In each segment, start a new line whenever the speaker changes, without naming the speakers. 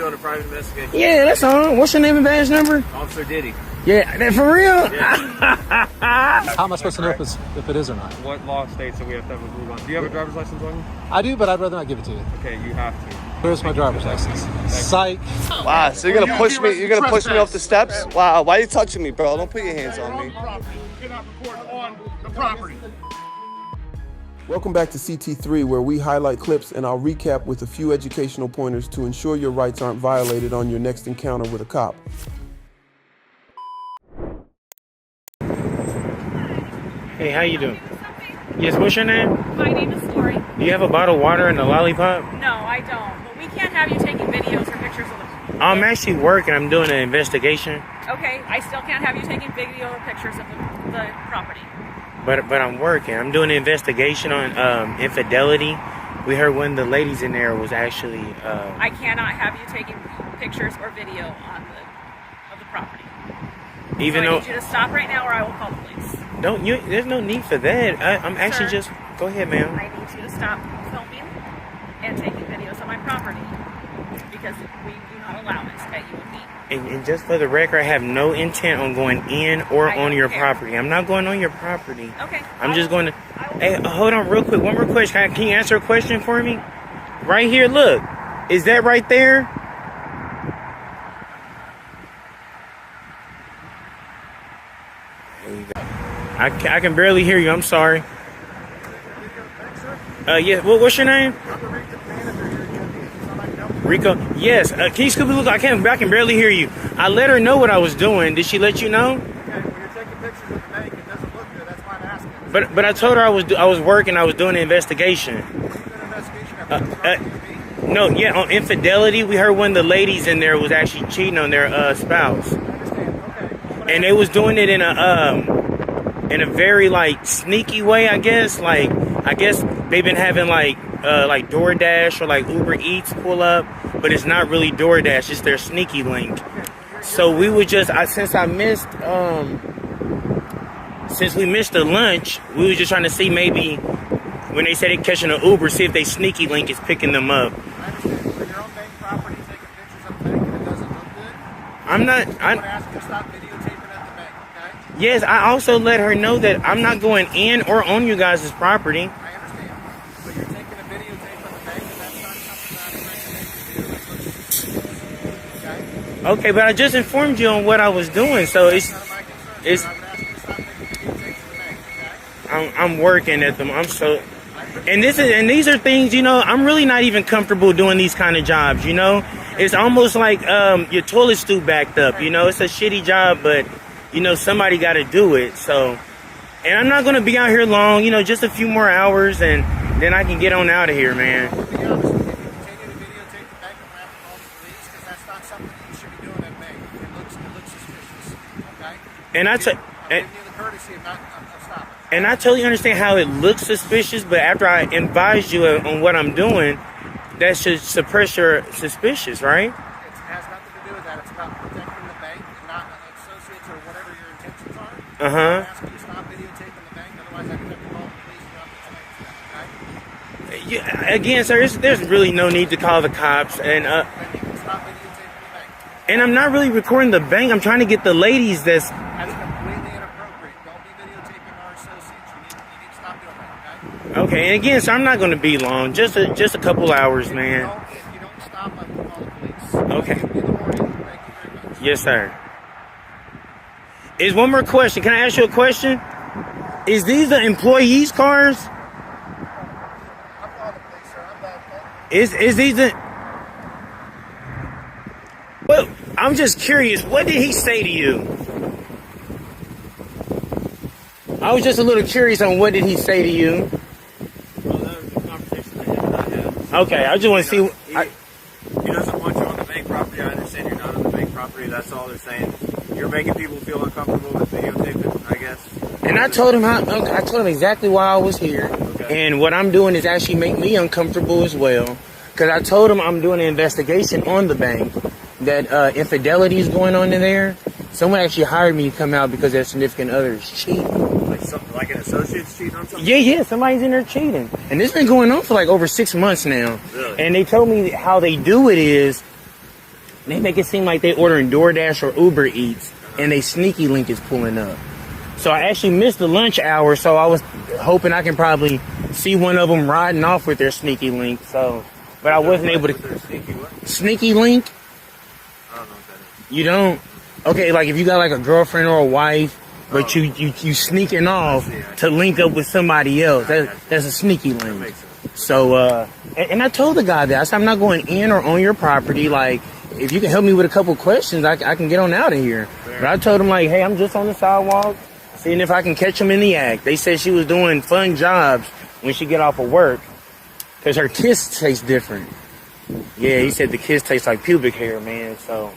doing a private investigation.
Yeah, that's on. What's your name and badge number?
Officer Diddy.
Yeah, that for real?
Yeah.
How am I supposed to know if it is or not?
What law states that we have to have a blue line? Do you have a driver's license on you?
I do, but I'd rather not give it to you.
Okay, you have to.
Where's my driver's license? Psych.
Wow, so you're gonna push me? You're gonna push me off the steps? Wow, why are you touching me, bro? Don't put your hands on me.
You cannot record on the property.
Welcome back to CT3, where we highlight clips and I'll recap with a few educational pointers to ensure your rights aren't violated on your next encounter with a cop.
Hey, how you doing? Yes, what's your name?
My name is Lori.
Do you have a bottle of water and a lollipop?
No, I don't. But we can't have you taking videos or pictures of the...
I'm actually working. I'm doing an investigation.
Okay, I still can't have you taking video or pictures of the property.
But I'm working. I'm doing an investigation on infidelity. We heard one of the ladies in there was actually...
I cannot have you taking pictures or video of the property.
Even
so
though...
I need you to stop right now or I will call the police.
Don't you? There's no need for that. I'm actually
Sir,
just... Go ahead, ma'am.
I need you to stop filming and taking videos of my property because we do not allow it at UMP.
And just for the record, I have no intent on going in or
I
on
don't
your
care.
property. I'm not going on your property.
Okay.
I'm just going to... Hey, hold on real quick. One more question. Can you answer a question for me? Right here, look. Is that right there? There you go. I can barely hear you. I'm sorry. Yeah. What's your name? Rico. Yes. Can you scoop a look? I can barely hear you. I let her know what I was doing. Did she let you know?
Okay, well, you're taking pictures of the bank. It doesn't look good. That's why I'm asking.
But I told her I was working. I was doing an investigation. No, yeah, on infidelity. We heard one of the ladies in there was actually cheating on their spouse,
I understand. Okay.
and they was doing it in a very like sneaky way. I guess they've been having like DoorDash or like Uber Eats pull up, but it's not really DoorDash. It's their sneaky link. So we would just since we missed the lunch, we were just trying to see maybe when they said they're catching an Uber, see if they sneaky link is picking them up.
I understand. For your own bank property, taking pictures of the bank and it doesn't look good.
I'm not.
I would ask you to stop videotaping at the bank, okay?
Yes, I also let her know that I'm not going in or on you guys' property.
I understand. But you're taking a videotape of the bank and that's not something that I recommend you do.
Okay, but I just informed you on what I was doing, so
That's none of my concern.
it's.
I would ask you to stop taking videotapes of the bank, okay?
I'm working at them. And these are things, I'm really not even comfortable doing these kind of jobs, It's almost like your toilet stool backed up, It's a shitty job, but, somebody got to do it. So, and I'm not going to be out here long, just a few more hours, and then I can get on out of here, man.
To be honest with you, if you continue to videotape the bank, I'm going to have to call the police because that's not something that you should be doing at bank. It looks suspicious, okay?
And
I'm giving you the courtesy of not stopping.
And I totally understand how it looks suspicious, but after I advise you on what I'm doing, that should suppress your suspicious, right?
It has nothing to do with that. It's about protecting the bank and not associates or whatever your intentions are. I'm asking you to stop videotaping the bank, otherwise I can have to call the police and you'll have to tonight, okay?
Yeah, again, sir, there's really no need to call the cops, and
And you can stop videotaping the bank.
and I'm not really recording the bank. I'm trying to get the ladies that's...
That's completely inappropriate. Don't be videotaping our associates. You need to stop doing that, okay?
Okay, and again, sir, I'm not going to be long. Just a couple hours, man.
If you don't stop, I will call the police.
Okay.
I'll give you the warning. Thank you very much.
Yes, sir. Is one more question. Can I ask you a question? Is these the employees' cars?
I'm calling the police, sir. I'm done, okay?
Is these the... Well, I'm just curious. What did he say to you? I was just a little curious on what did he say to you.
Well, that was a conversation that him and I had.
Okay, I just want to see...
He doesn't want you on the bank property. I understand you're not on the bank property. That's all they're saying. You're making people feel uncomfortable with videotaping, I guess.
And I told him exactly why I was here.
Okay.
And what I'm doing is actually make me uncomfortable as well. Because I told him I'm doing an investigation on the bank. That infidelity is going on in there. Someone actually hired me to come out because their significant others cheat.
Like an associate's cheating on something?
Yeah, somebody's in there cheating. And this has been going on for like over 6 months now.
Really?
And they told me how they do it is they make it seem like they ordering DoorDash or Uber Eats, and they sneaky link is pulling up. So I actually missed the lunch hour, so I was hoping I can probably see one of them riding off with their sneaky link. So, but I wasn't able to. Sneaky link?
I don't know what that is.
You don't? Okay, like if you got like a girlfriend or a wife, but you sneaking off to link up with somebody else. That's a sneaky link. So, and I told the guy that. I said, I'm not going in or on your property. Like, if you can help me with a couple questions, I can get on out of here. But I told him, like, hey, I'm just on the sidewalk, seeing if I can catch him in the act. They said she was doing fun jobs when she get off of work, because her kiss tastes different. Yeah, he said the kiss tastes like pubic hair, man. So,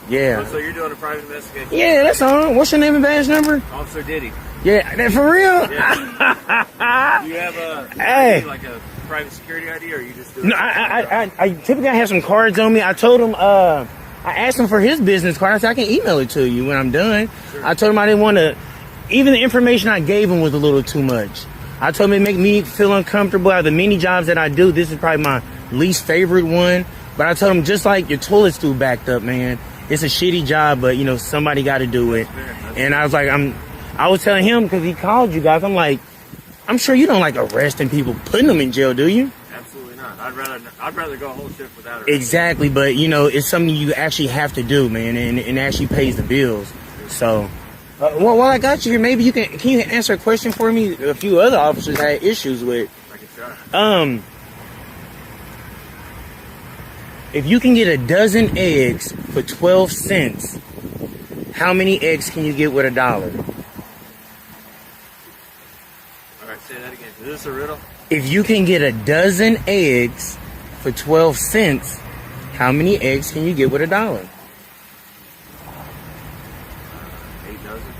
yeah.
So you're doing a private investigation?
Yeah, that's all. What's your name and badge number?
Officer Diddy.
Yeah, that for real?
Yeah. Do you have a like a private security ID, or you just do it?
No, I typically have some cards on me. I told him, I asked him for his business card. I said, I can email it to you when I'm done. Sure. I told him I didn't want to, even the information I gave him was a little too much. I told him it make me feel uncomfortable. Out of the many jobs that I do, this is probably my least favorite one. But I told him, just like your toilet stool backed up, man, it's a shitty job, but, you know, somebody got to do it. And I was like, I was telling him, because he called you guys, I'm like, I'm sure you don't like arresting people, putting them in jail, do you?
Absolutely not. I'd rather go a whole shift without it.
Exactly, but, you know, it's something you actually have to do, man, and actually pays the bills. So, well, while I got you here, maybe can you answer a question for me? A few other officers had issues with.
I can try.
If you can get a dozen eggs for 12 cents, how many eggs can you get with $1?
All right, say that again. Is this a riddle?
If you can get a dozen eggs for 12 cents, how many eggs can you get with $1?
8 dozen.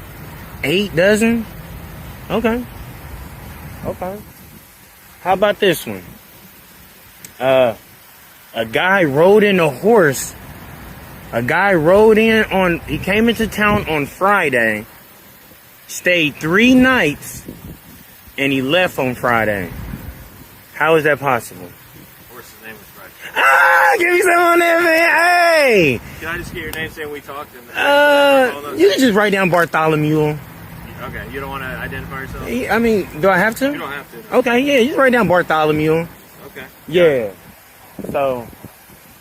8 dozen? Okay. Okay. How about this one? A guy rode in a horse. A guy he came into town on Friday, stayed 3 nights, and he left on Friday. How is that possible?
Horse's name was Friday.
Give me some on that, man. Hey!
Can I just get your name saying we talked?
You can just write down Bartholomew.
Okay, you don't want to identify yourself?
I mean, do I have to?
You don't have to.
Okay, yeah, just write down Bartholomew.
Okay.
Yeah. So,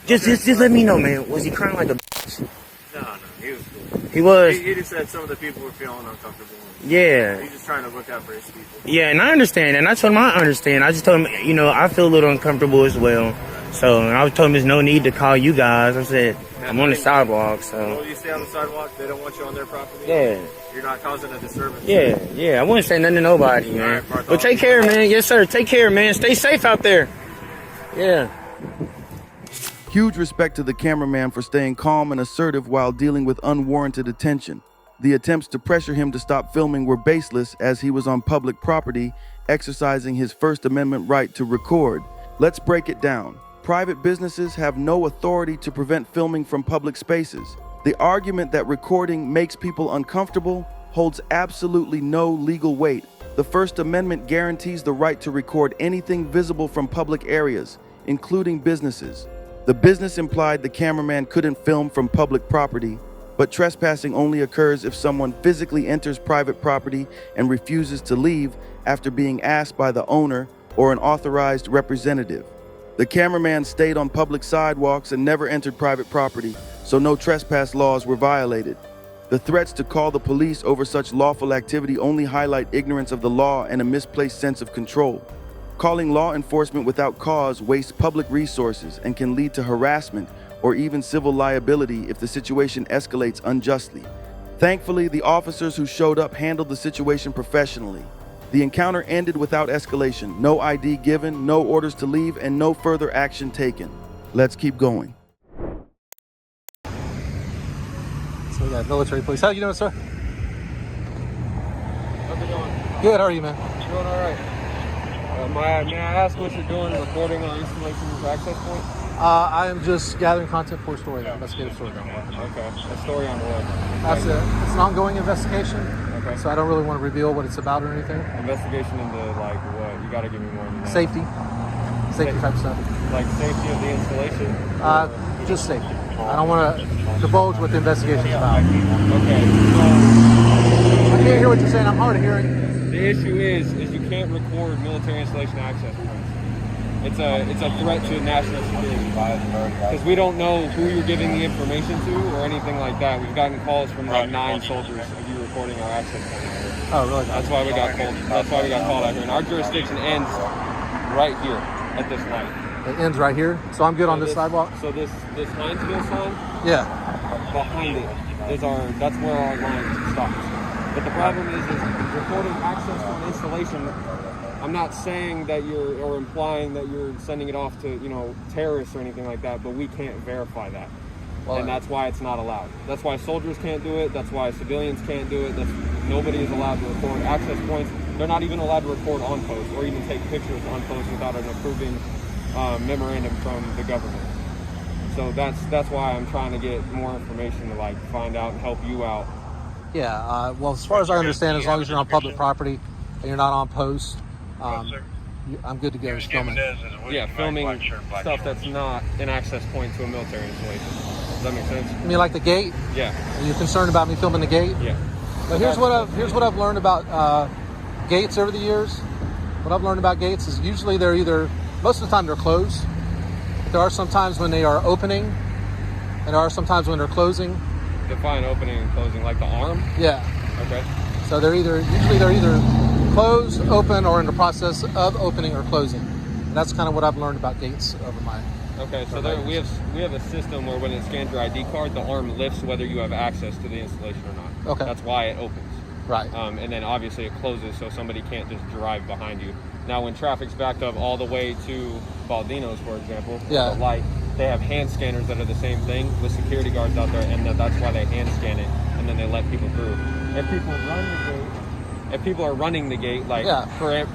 just let me know, man. Was he crying like a bitch?
No, he was cool.
He was?
He just said some of the people were feeling uncomfortable.
Yeah.
He's just trying to look out for his people.
Yeah, and I understand. And I told him I understand. I just told him, you know, I feel a little uncomfortable as well. So, and I told him there's no need to call you guys. I said, I'm on the sidewalk, so.
Well, you stay on the sidewalk. They don't want you on their property.
Yeah.
You're not causing a disturbance.
Yeah. I wouldn't say nothing to nobody, man.
All right,
but take care, man. Yes, sir. Take care, man. Stay safe out there. Yeah.
Huge respect to the cameraman for staying calm and assertive while dealing with unwarranted attention. The attempts to pressure him to stop filming were baseless, as he was on public property, exercising his First Amendment right to record. Let's break it down. Private businesses have no authority to prevent filming from public spaces. The argument that recording makes people uncomfortable holds absolutely no legal weight. The First Amendment guarantees the right to record anything visible from public areas, including businesses. The business implied the cameraman couldn't film from public property, but trespassing only occurs if someone physically enters private property and refuses to leave after being asked by the owner or an authorized representative. The cameraman stayed on public sidewalks and never entered private property, so no trespass laws were violated. The threats to call the police over such lawful activity only highlight ignorance of the law and a misplaced sense of control. Calling law enforcement without cause wastes public resources and can lead to harassment or even civil liability if the situation escalates unjustly. Thankfully, the officers who showed up handled the situation professionally. The encounter ended without escalation, no ID given, no orders to leave, and no further action taken. Let's keep going.
So we got military police. How you doing, sir?
How's it going?
Good, how are you, man?
Doing all right. May I ask what you're doing, recording or installation of access point?
I am just gathering content for a story, investigative story.
Okay. A story on what?
That's it. It's an ongoing investigation.
Okay.
So I don't really want to reveal what it's about or anything.
Investigation into like what? You got to give me more than that.
Safety type stuff.
Like safety of the installation?
Just safety. I don't want to divulge what the investigation's about.
Okay.
I can't hear what you're saying. I'm hard of hearing.
The issue is you can't record military installation access points. It's a threat to national security because we don't know who you're giving the information to or anything like that. We've gotten calls from like 9 soldiers of you recording our access points.
Oh, really?
That's why we got called. That's why we got called out here. And our jurisdiction ends right here at this light.
It ends right here, so I'm good on this sidewalk.
So this Hinesville sign.
Yeah.
Behind it is that's where our line stops. But the problem is recording access to an installation. I'm not saying that or implying that you're sending it off to, terrorists or anything like that, but we can't verify that. Well, and that's why it's not allowed. That's why soldiers can't do it. That's why civilians can't do it. Nobody is allowed to record access points. They're not even allowed to record on post or even take pictures on post without an approving memorandum from the government. So that's why I'm trying to get more information to find out and help you out.
Yeah. Well, as far as I understand, as long as you're on public property and you're not on post, I'm good to go. Filming.
Yeah, filming stuff that's not an access point to a military installation. Does that make sense?
You mean like the gate?
Yeah.
Are you concerned about me filming the gate?
Yeah.
But here's what I've learned about gates over the years. What I've learned about gates is usually they're most of the time they're closed. But there are some times when they are opening, and there are some times when they're closing.
Define opening and closing, like the arm?
Yeah.
Okay.
So they're either closed, open, or in the process of opening or closing. And that's kind of what I've learned about gates over my.
Okay, so we have a system where when it scans your ID card, the arm lifts whether you have access to the installation or not.
Okay.
That's why it opens.
Right.
And then obviously it closes so somebody can't just drive behind you. Now when traffic's backed up all the way to Baldino's, for example,
yeah.
The light, they have hand scanners that are the same thing with security guards out there, and that's why they hand scan it, and then they let people through. If people are running the gate,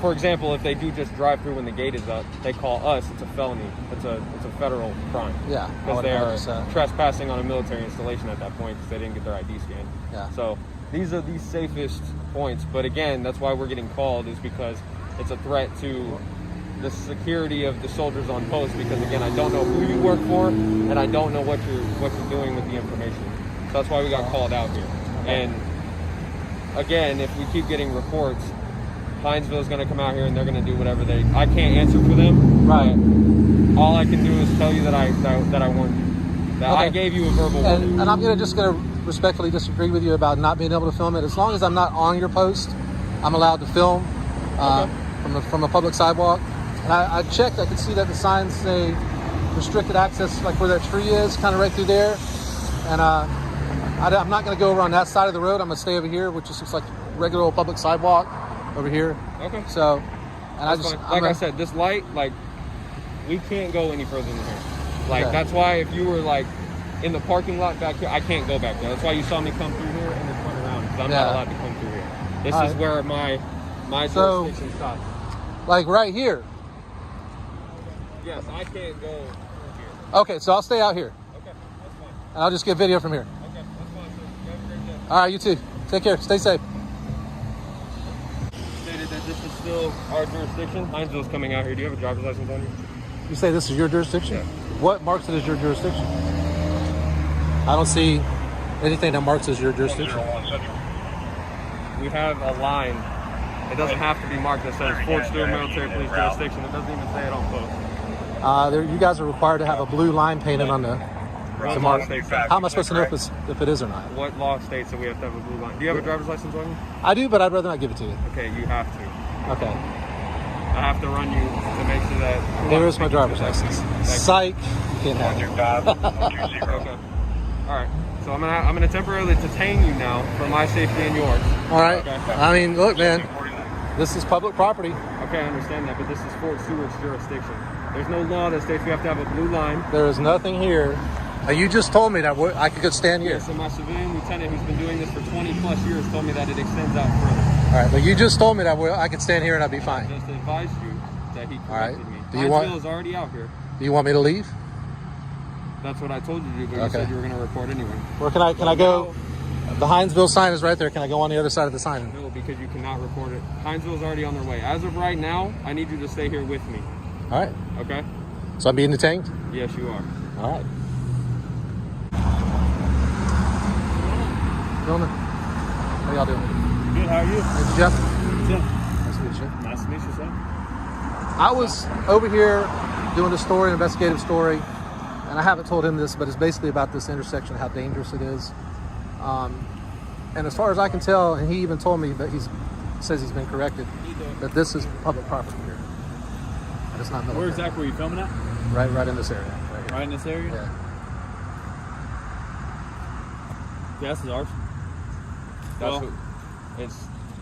for example, if they do just drive through when the gate is up, they call us. It's a felony. It's a federal crime.
Yeah.
Because they are trespassing on a military installation at that point because they didn't get their ID scanned.
Yeah.
So these are the safest points. But again, that's why we're getting called, is because it's a threat to the security of the soldiers on post. Because again, I don't know who you work for, and I don't know what you're doing with the information. So that's why we got called out here. And again, if we keep getting reports, Hinesville's going to come out here and they're going to do whatever I can't answer for them.
Right.
All I can do is tell you that I warned you. That I gave you a verbal warning.
And I'm just going to respectfully disagree with you about not being able to film it. As long as I'm not on your post, I'm allowed to film from a public sidewalk. And I checked. I could see that the signs say restricted access, like where that tree is, kind of right through there. And I'm not going to go over on that side of the road. I'm going to stay over here, which just looks like regular old public sidewalk over here.
Okay.
So, and
that's fine. I said, this light, we can't go any further than here. That's why if you were in the parking lot back here, I can't go back there. That's why you saw me come through here and then turn around, because I'm not allowed to come through here. This is where my jurisdiction stops.
Like right here.
Yes, I can't go through here.
Okay, so I'll stay out here.
Okay, that's fine.
And I'll just get video from here.
Okay, that's fine, sir. You have a great day.
All right, you too. Take care. Stay safe.
Stated that this is still our jurisdiction. Hinesville's coming out here. Do you have a driver's license on you?
You say this is your jurisdiction?
Yeah.
What marks it as your jurisdiction? I don't see anything that marks as your jurisdiction.
We have a line. It doesn't have to be marked that says Fort Stewart Military Police Jurisdiction. It doesn't even say it on post.
You guys are required to have a blue line painted on the mark. How am I supposed to know if it is or not?
What law states that we have to have a blue line? Do you have a driver's license on you?
I do, but I'd rather not give it to you.
Okay, you have to.
Okay.
I have to run you to make sure that...
There is my driver's license. Psych. You can't have it.
Okay. All right. So I'm gonna temporarily detain you now for my safety and yours.
All right.
Okay.
I mean, look, man. This is public property.
Okay, I understand that, but this is Fort Stewart's jurisdiction. There's no law that states we have to have a blue line.
There is nothing here. You just told me that I could stand here.
Yeah, so my civilian lieutenant who's been doing this for 20 plus years told me that it extends out further.
All right, but you just told me that I could stand here and I'd be fine.
I just advised you that he corrected me. Hinesville is already out here.
Do you want me to leave?
That's what I told you to do, but you said you were going to report anyway.
Where can I go? The Hinesville sign is right there. Can I go on the other side of the sign?
No, because you cannot report it. Hinesville's already on their way. As of right now, I need you to stay here with me.
All right.
Okay?
So I'm being detained?
Yes, you are.
All right. filming. How y'all doing?
Good, how are you?
Hey, Jeff.
Tim.
Nice to meet you.
Nice to meet you, sir.
I was over here doing a story, an investigative story, and I haven't told him this, but it's basically about this intersection, how dangerous it is. And as far as I can tell, and he even told me that says he's been corrected, that this is public property here. And it's not military.
Where exactly were you filming at?
Right in this area.
Right in this area?
Yeah.
Yeah, this is ours.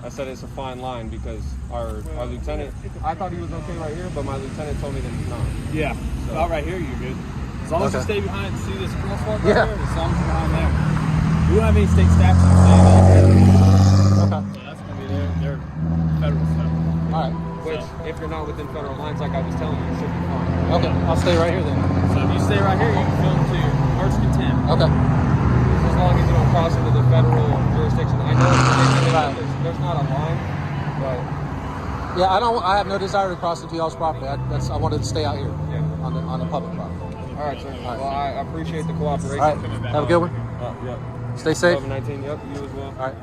I said it's a fine line because our lieutenant, I thought he was okay right here, but my lieutenant told me that he's not.
Yeah.
So,
About right here, you're good. As long as you stay behind, see this crosswalk right
Yeah.
here, as long as you're behind there. We don't have any state statutes saying military.
Okay.
So that's going to be their federal stuff.
All right.
Which, if you're not within federal lines, like I was telling you, you should be fine.
Okay. I'll stay right here then.
So if you stay right here, you can film to your heart's content.
Okay.
As long as you don't cross into the federal jurisdiction. I know it's ridiculous. There's not a line, but
Yeah, I have no desire to cross into y'all's property. I wanted to stay out here on the public property.
all right, sir. Well, I appreciate the cooperation.
All right. Have a good one.
Yep.
Stay safe.
2019. Yep. You as well.
All right.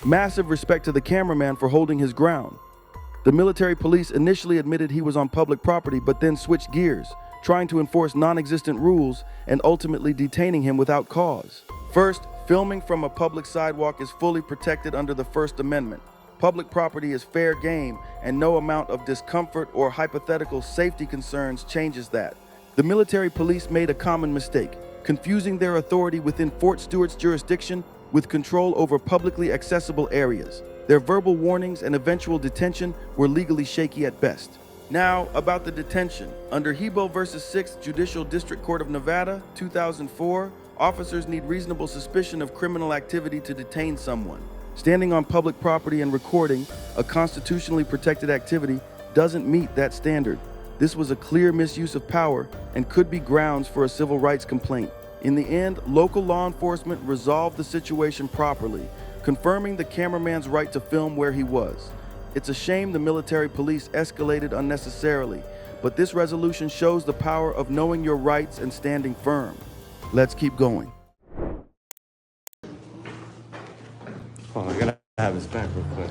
Massive respect to the cameraman for holding his ground. The military police initially admitted he was on public property, but then switched gears, trying to enforce non-existent rules and ultimately detaining him without cause. First, filming from a public sidewalk is fully protected under the First Amendment. Public property is fair game, and no amount of discomfort or hypothetical safety concerns changes that. The military police made a common mistake, confusing their authority within Fort Stewart's jurisdiction with control over publicly accessible areas. Their verbal warnings and eventual detention were legally shaky at best. Now, about the detention. Under Hebo v. 6th Judicial District Court of Nevada, 2004, officers need reasonable suspicion of criminal activity to detain someone. Standing on public property and recording, a constitutionally protected activity, doesn't meet that standard. This was a clear misuse of power and could be grounds for a civil rights complaint. In the end, local law enforcement resolved the situation properly, confirming the cameraman's right to film where he was. It's a shame the military police escalated unnecessarily, but this resolution shows the power of knowing your rights and standing firm. Let's keep going.
Oh, I gotta have his back real quick.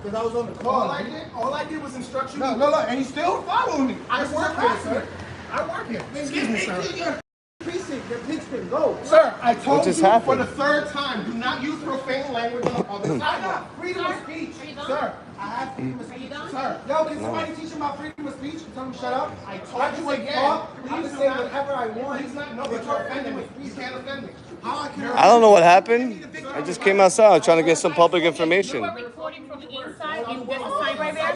Because I was on the call. All I did was instruct you. No, and he's still following me. I work here, sir. I work here. Excuse me, sir. Precinct, your pigskin, go. Sir, I told you for the third time, do not use profane language on the public sidewalk. Freedom of speech. Sir, I have freedom of speech. Sir, yo, can somebody teach him about freedom of speech and tell him shut up? I told you again. Please say whatever I want. He's not, no, but you're offending me. You can't offend me.
I don't know what happened. I just came outside trying to get some public information.
You are recording from the inside in this sign right there.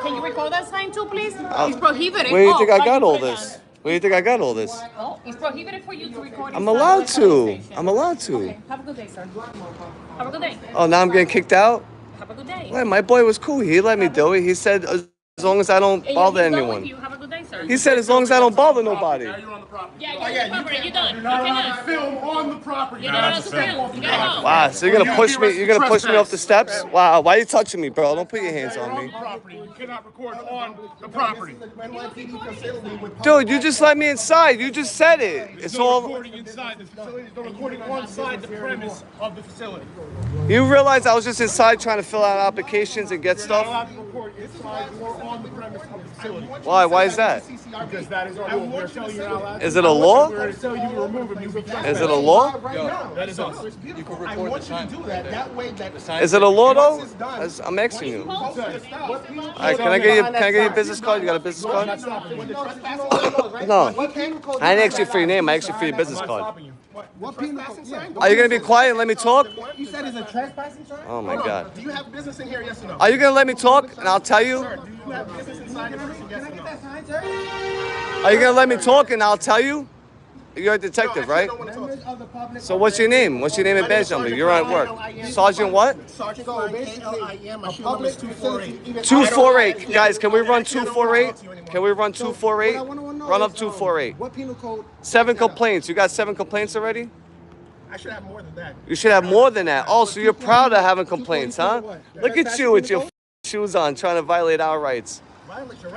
Can you record that sign too, please? It's prohibited.
Where do you think I got all this? Where do you think I got all this?
Oh, it's prohibited for you to record.
I'm allowed to. I'm allowed to.
Okay, have a good day, sir. Have a good day.
Oh, now I'm getting kicked out?
Have a good day.
Well, my boy was cool. He let me do it. He said as long as I don't bother anyone.
Have a good day, sir.
He said as long as I don't bother nobody.
Yeah, you're on the property. You're done.
You're not allowed to film on the property.
You're not allowed to film. You gotta go.
Wow, so you're gonna push me? You're gonna push me off the steps? Wow, why are you touching me, bro? Don't put your hands on me.
You cannot record on the property.
Dude, you just let me inside. You just said it. It's all.
Recording inside the facility. There's no recording inside the premise of the facility.
You realize I was just inside trying to fill out applications and get
You're not
stuff?
allowed to record inside or on the premise of the facility.
Why? Why is that?
Because that is our rule. We're telling you you're not allowed to.
Is it a law?
We're telling you to remove him.
Is it a law?
That is us. You can record I want you to do that. That way that
Is it a law though? I'm asking you. All right, can I get your business card? You got a business card? No. I didn't ask you for your name. I asked you for your business card.
What penal sign?
Are you gonna be quiet and let me talk?
You said it's a trespassing sign?
Oh my God.
Do you have business in here? Yes or no?
Are you gonna let me talk and I'll tell you?
Sir, do you have business inside the prison? Yes or no? That sign, sir?
Are you gonna let me talk and I'll tell you? You're a detective, right? So what's your name? What's your name and badge number? You're at work. Sergeant what?
Sergeant K-L-I-M. My shoe number is 248.
248. Guys, can we run 248? Can we run 248? Run up 248.
What penal code?
7 complaints. You got 7 complaints already?
I should have more than that.
You should have more than that. Oh, so you're proud of having complaints, huh? Look at you with your shoes on trying to violate our rights.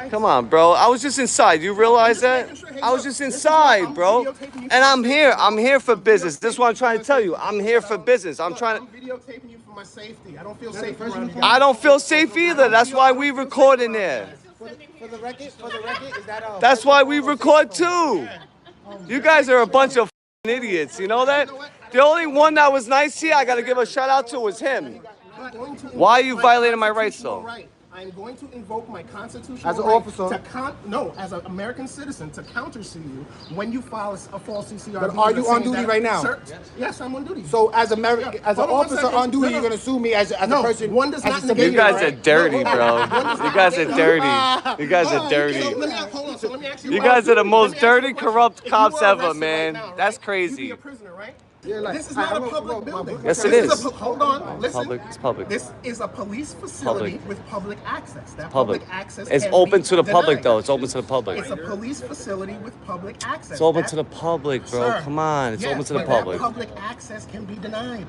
Come on, bro. I was just inside. You realize that? I was just inside, bro. And I'm here. I'm here for business. This is what I'm trying to tell you. I'm here for business. I'm
videotaping you for my safety. I don't feel safe around here.
I don't feel safe either. That's why we record in there.
For the record, is that all?
That's why we record too. You guys are a bunch of idiots. You know that? The only one that was nice here, I gotta give a shout out to, was him. Why are you violating my rights, though?
I'm going to invoke my constitutional
As an
right
officer?
as an American citizen, to countersue you when you file a false CCRB.
But are you on duty right now?
Sir, yes, I'm on duty.
So as an officer on duty, you're gonna sue me as a person.
One does not
You guys are dirty, bro. You guys are dirty. You guys are dirty. You guys are the most dirty, corrupt cops ever, man. That's crazy.
This is not a public building.
Yes, it is.
Hold on, listen.
It's public.
This is a police facility with public access. That
Public.
access
It's
can
open
be
to the public,
denied.
though. It's open to the public.
It's a police facility with public access.
It's open to the public, bro.
Sir,
Come on. It's
yes,
open to the
but
public.
That public access can be denied.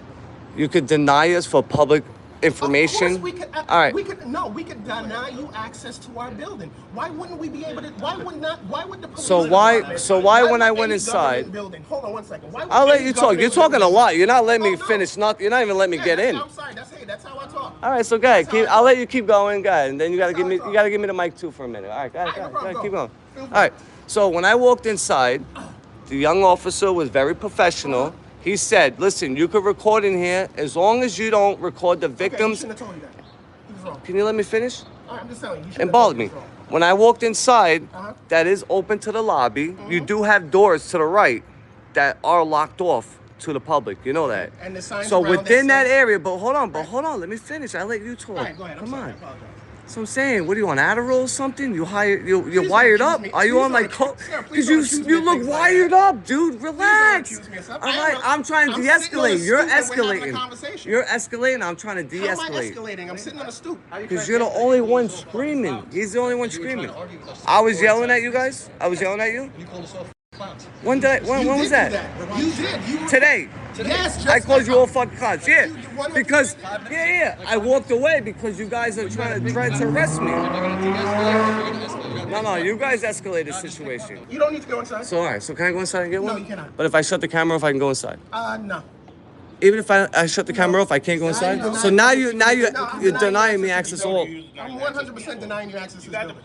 You could deny us for public information.
Of course we could,
All right.
we could deny you access to our building. Why wouldn't we be able to? Why would the police?
So why when I went inside?
Building, hold on one second.
I'll let you talk. You're talking a lot. You're not letting me finish nothing. You're not even letting me get in.
I'm sorry. That's how I talk.
All right, so go ahead. I'll let you keep going, guys, and then you gotta give me the mic too for a minute. All right, go ahead, keep going. All right. So when I walked inside, the young officer was very professional. He said, "Listen, you could record in here as long as you don't record the victims."
Okay, he shouldn't have told you that. He was wrong.
Can you let me finish?
All right, I'm just telling you.
And bothered me. When I walked inside, that is open to the lobby. You do have doors to the right that are locked off to the public. You know that.
And the signs
So
around
within that
says-
area, but hold on, let me finish. I let you talk.
All right, go ahead.
Come on.
I apologize.
So I'm saying, what are you on, Adderall or something? You're
Please
wired
don't
up?
accuse me.
Are you
Please
on like
don't
coke?
sir, please
Because
don't accuse me
you
of
look
things like
wired
that.
up, dude. Relax.
accuse me of stuff.
All right, I'm trying to
I'm sitting on a
de-escalate. You're
stoop and we're having a
escalating.
conversation.
You're escalating. I'm trying to
How am I
de-escalate.
escalating? I'm sitting on a stoop.
Because you're the only one screaming. He's the only one screaming. I was yelling at you guys? I was yelling at you? When was that?
You did. You were,
Today.
Yes, just
I called you
now.
all fucking clowns. Yeah. Because, I walked away because you guys are trying to arrest me. No, you guys escalated the situation.
You don't need to go inside.
So, all right. So, can I go inside and get one?
No, you cannot.
But if I shut the camera off, I can go inside.
No.
Even if I shut the camera off, I can't go inside? So now you're denying me access all.
I'm 100% denying you access to this building.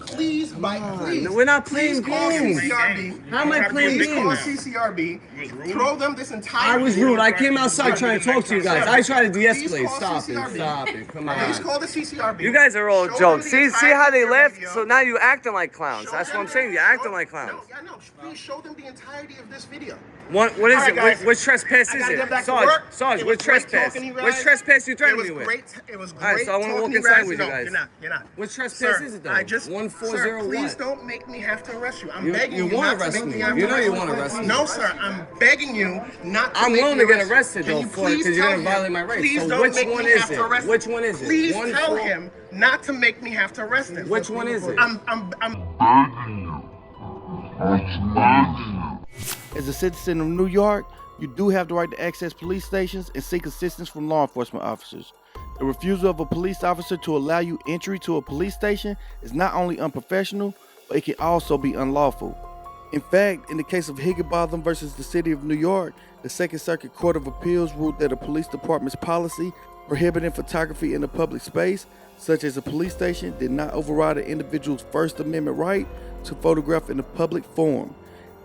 Please, please.
We're not playing games.
CCRB.
How am I playing
Please call
games?
CCRB. Throw them this entire.
I was rude. I came outside trying to talk to you guys. I tried to
Please
de-escalate.
call
Stop it. Come
Please
on.
call the CCRB.
You guys are all
Show
jokes.
them the
See how they
entirety of
laugh?
the video.
So now you acting like clowns.
Show
That's what
them
I'm saying. You're acting like clowns.
No, I know. Please show them the entirety of this video.
What is
All right,
it?
guys.
Which trespass
I
is
gotta
it?
get back to work.
Sarge,
It
which
was great
trespass?
talking to you
Which
guys.
trespass you
It
threatening
was
me with?
great. It was great.
All right, so I want to
talking
walk
you
inside
guys.
with
No,
you guys.
You're not.
Which trespass
Sir,
is it though?
I just,
1401.
Sir, please don't make me have to arrest you. I'm
You-
begging
you
you
wanna
not to
arrest
make
me.
me have
You
to
know you
arrest
wanna arrest me.
No, sir. I'm begging you not to
I'm
make
willing
me
to get
arrest you.
arrested
Can
though
you
for it
please
because you're
tell
gonna
him-
violate my rights.
Please
So
don't
which
make
one
me
is
have to
it?
arrest
Which
him.
one is it?
Please
One
tell
four-
him not to make me have to arrest him.
Which one is it?
As a citizen of New York, you do have the right to access police stations and seek assistance from law enforcement officers. The refusal of a police officer to allow you entry to a police station is not only unprofessional, but it can also be unlawful. In fact, in the case of Higginbotham versus the City of New York, the Second Circuit Court of Appeals ruled that a police department's policy prohibiting photography in a public space, such as a police station, did not override an individual's First Amendment right to photograph in a public forum.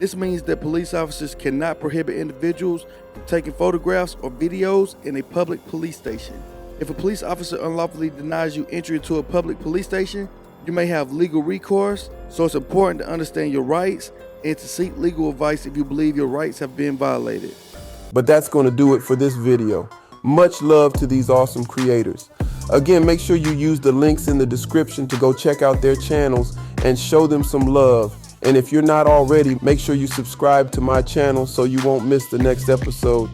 This means that police officers cannot prohibit individuals from taking photographs or videos in a public police station. If a police officer unlawfully denies you entry to a public police station, you may have legal recourse, so it's important to understand your rights and to seek legal advice if you believe your rights have been violated.
But that's going to do it for this video. Much love to these awesome creators. Again, make sure you use the links in the description to go check out their channels and show them some love. And if you're not already, make sure you subscribe to my channel so you won't miss the next episode.